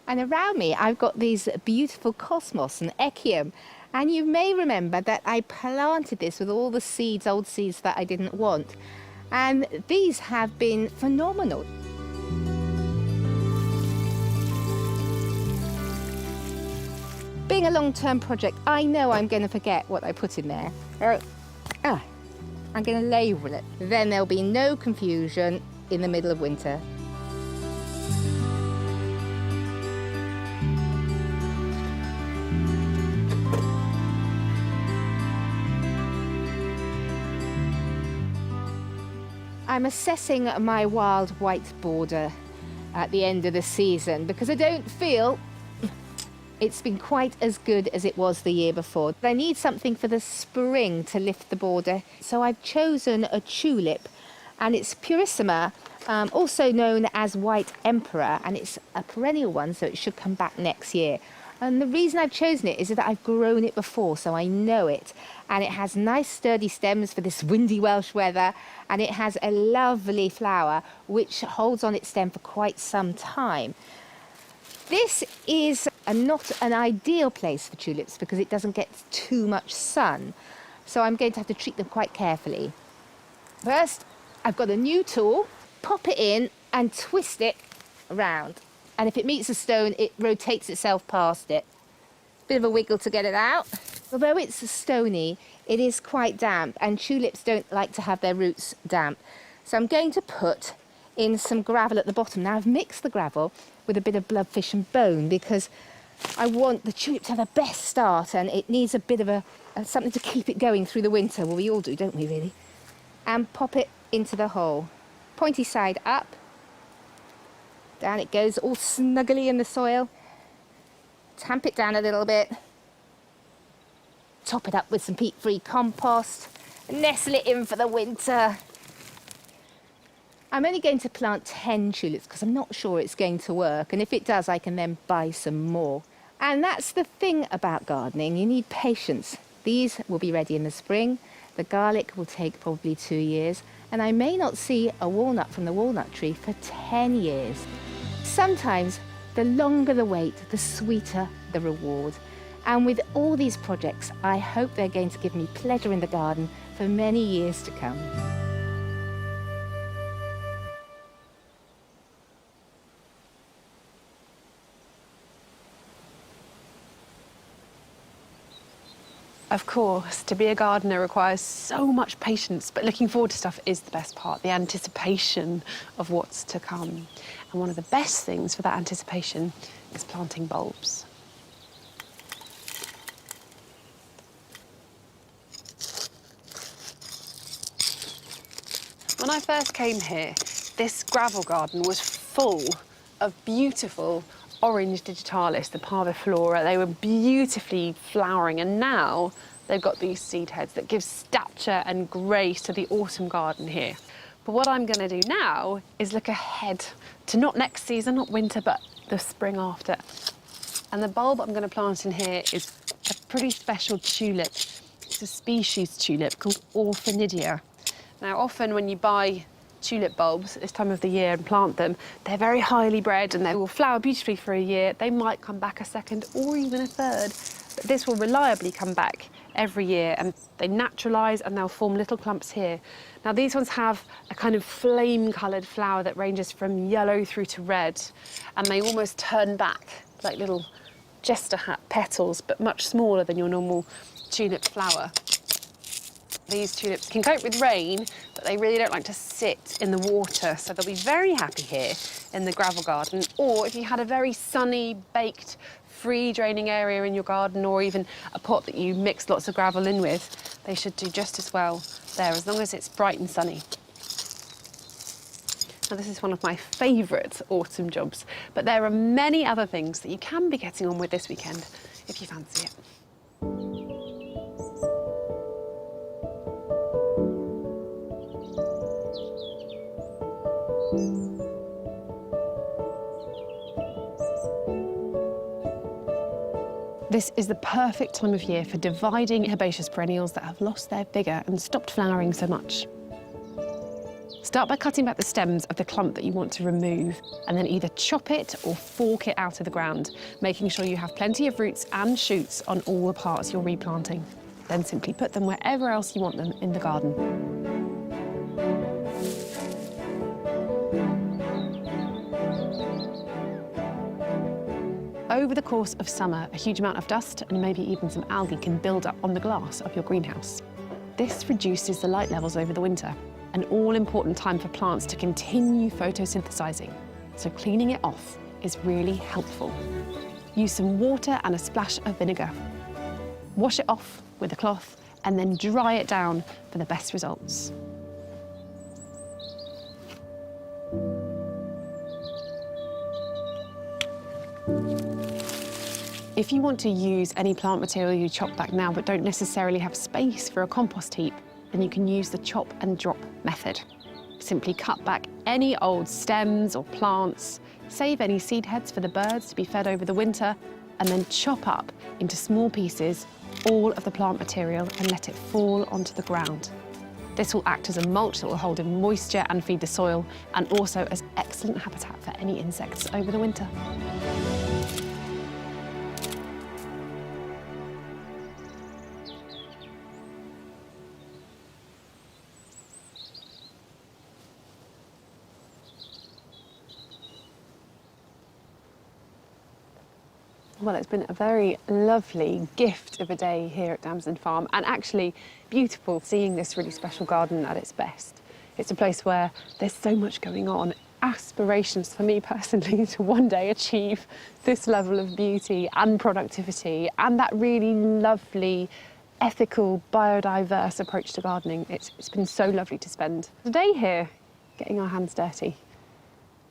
And around me I've got these beautiful cosmos and echium, and you may remember that I planted this with all the seeds, old seeds that I didn't want. And these have been phenomenal. Being a long-term project, I know I'm going to forget what I put in there. I'm going to label it. Then there'll be no confusion in the middle of winter. I'm assessing my wild white border at the end of the season because I don't feel it's been quite as good as it was the year before. I need something for the spring to lift the border, so I've chosen a tulip, and it's Purissima, also known as White Emperor, and it's a perennial one, so it should come back next year. And the reason I've chosen it is that I've grown it before, so I know it. And it has nice sturdy stems for this windy Welsh weather, and it has a lovely flower which holds on its stem for quite some time. This is not an ideal place for tulips because it doesn't get too much sun, so I'm going to have to treat them quite carefully. First, I've got a new tool. Pop it in and twist it around. And if it meets a stone, it rotates itself past it. Bit of a wiggle to get it out. Although it's stony, it is quite damp, and tulips don't like to have their roots damp. So I'm going to put in some gravel at the bottom. Now I've mixed the gravel with a bit of bloodfish and bone because I want the tulip to have the best start, and it needs a bit of something to keep it going through the winter. Well, we all do, don't we, really? And pop it into the hole. Pointy side up. Down it goes, all snuggly in the soil. Tamp it down a little bit. Top it up with some peat-free compost. Nestle it in for the winter. I'm only going to plant 10 tulips because I'm not sure it's going to work. And if it does, I can then buy some more. And that's the thing about gardening. You need patience. These will be ready in the spring. The garlic will take probably 2 years. And I may not see a walnut from the walnut tree for 10 years. Sometimes the longer the wait, the sweeter the reward. And with all these projects, I hope they're going to give me pleasure in the garden for many years to come. Of course, to be a gardener requires so much patience, but looking forward to stuff is the best part, the anticipation of what's to come. And one of the best things for that anticipation is planting bulbs. When I first came here, this gravel garden was full of beautiful orange digitalis, the parviflora. They were beautifully flowering, and now they've got these seed heads that give stature and grace to the autumn garden here. But what I'm going to do now is look ahead to not next season, not winter, but the spring after. And the bulb I'm going to plant in here is a pretty special tulip. It's a species tulip called Orphanidia. Now, often when you buy tulip bulbs at this time of the year and plant them, they're very highly bred and they will flower beautifully for a year. They might come back a second or even a third, but this will reliably come back every year, and they naturalise and they'll form little clumps here. Now these ones have a kind of flame-coloured flower that ranges from yellow through to red, and they almost turn back like little jester hat petals, but much smaller than your normal tulip flower. These tulips can cope with rain, but they really don't like to sit in the water, so they'll be very happy here in the gravel garden. Or if you had a very sunny, baked, free draining area in your garden, or even a pot that you mix lots of gravel in with, they should do just as well there, as long as it's bright and sunny. Now, this is one of my favourite autumn jobs, but there are many other things that you can be getting on with this weekend if you fancy it. This is the perfect time of year for dividing herbaceous perennials that have lost their vigour and stopped flowering so much. Start by cutting back the stems of the clump that you want to remove, and then either chop it or fork it out of the ground, making sure you have plenty of roots and shoots on all the parts you're replanting. Then simply put them wherever else you want them in the garden. Over the course of summer, a huge amount of dust and maybe even some algae can build up on the glass of your greenhouse. This reduces the light levels over the winter, an all-important time for plants to continue photosynthesizing, so cleaning it off is really helpful. Use some water and a splash of vinegar. Wash it off with a cloth and then dry it down for the best results. If you want to use any plant material you chop back now but don't necessarily have space for a compost heap, then you can use the chop and drop method. Simply cut back any old stems or plants, save any seed heads for the birds to be fed over the winter, and then chop up into small pieces all of the plant material and let it fall onto the ground. This will act as a mulch that will hold in moisture and feed the soil, and also as excellent habitat for any insects over the winter. Well, it's been a very lovely gift of a day here at Damson Farm, and actually beautiful seeing this really special garden at its best. It's a place where there's so much going on. Aspirations for me personally to one day achieve this level of beauty and productivity and that really lovely, ethical, biodiverse approach to gardening. It's been so lovely to spend the day here getting our hands dirty.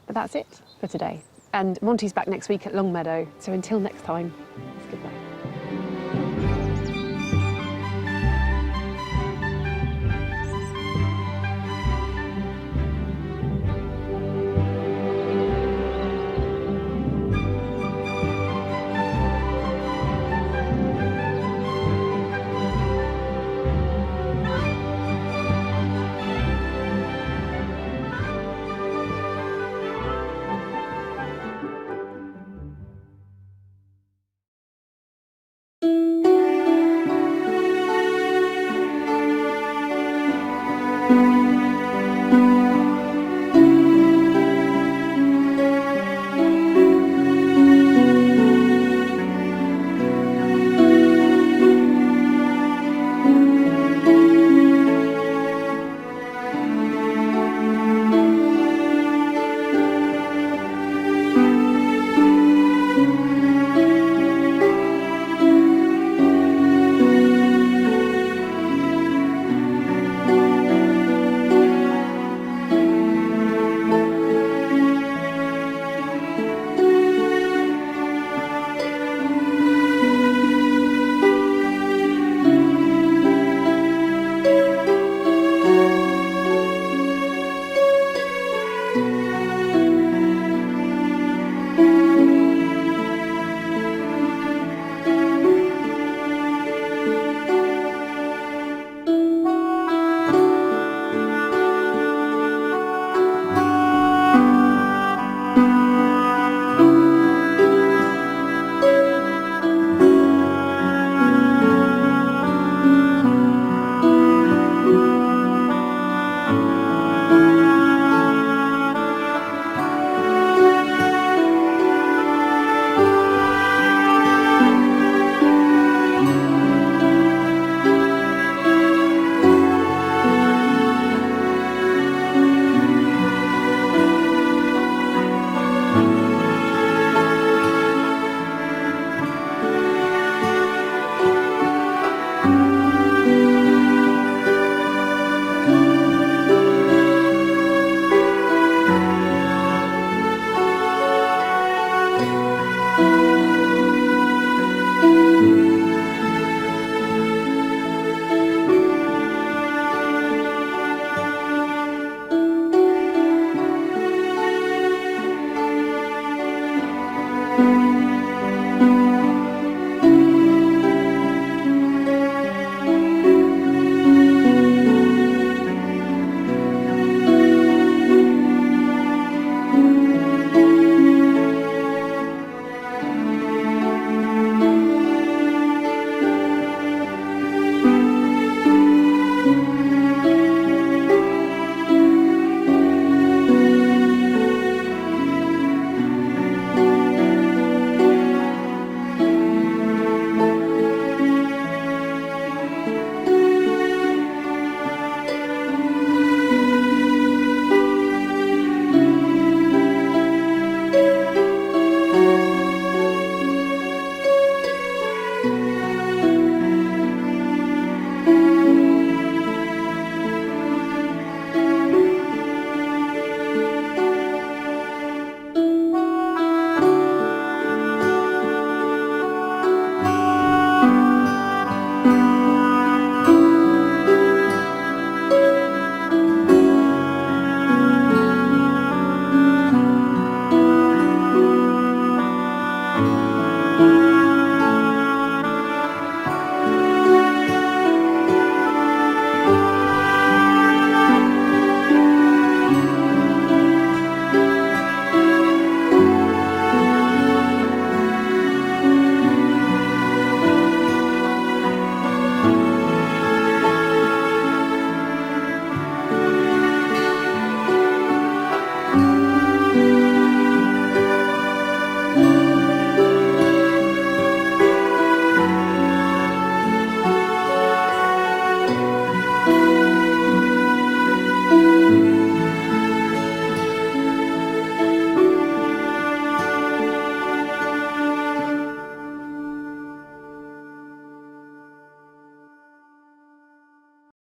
But that's it for today. And Monty's back next week at Longmeadow, so until next time, it's goodbye.